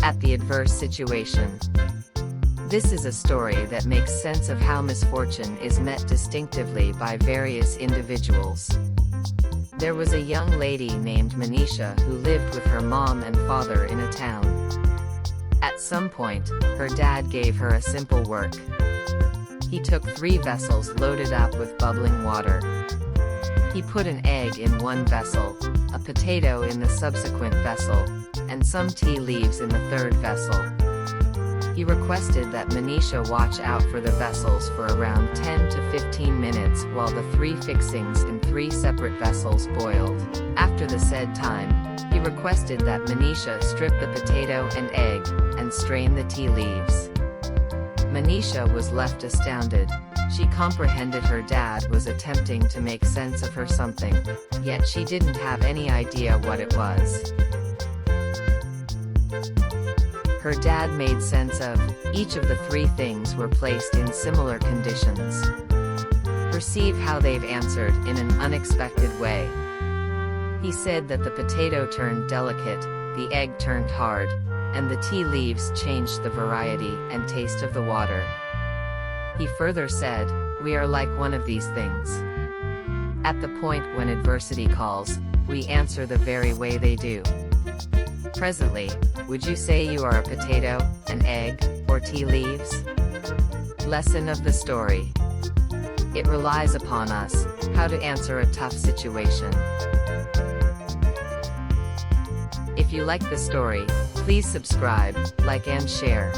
at the adverse situation. This is a story that makes sense of how misfortune is met distinctively by various individuals. There was a young lady named Manisha who lived with her mom and father in a town. At some point, her dad gave her a simple work. He took 3 vessels loaded up with bubbling water. He put an egg in one vessel, a potato in the subsequent vessel, and some tea leaves in the third vessel. He requested that Manisha watch out for the vessels for around 10 to 15 minutes while the 3 fixings in 3 separate vessels boiled. After the said time, he requested that Manisha strip the potato and egg, and strain the tea leaves. Manisha was left astounded. She comprehended her dad was attempting to make sense of her something, yet she didn't have any idea what it was. Her dad made sense of, each of the 3 things were placed in similar conditions. Perceive how they've answered in an unexpected way. He said that the potato turned delicate, the egg turned hard, and the tea leaves changed the variety and taste of the water. He further said, we are like one of these things. At the point when adversity calls, we answer the very way they do. Presently, would you say you are a potato, an egg, or tea leaves? Lesson of the story. It relies upon us, how to answer a tough situation. If you like the story, please subscribe, like and share.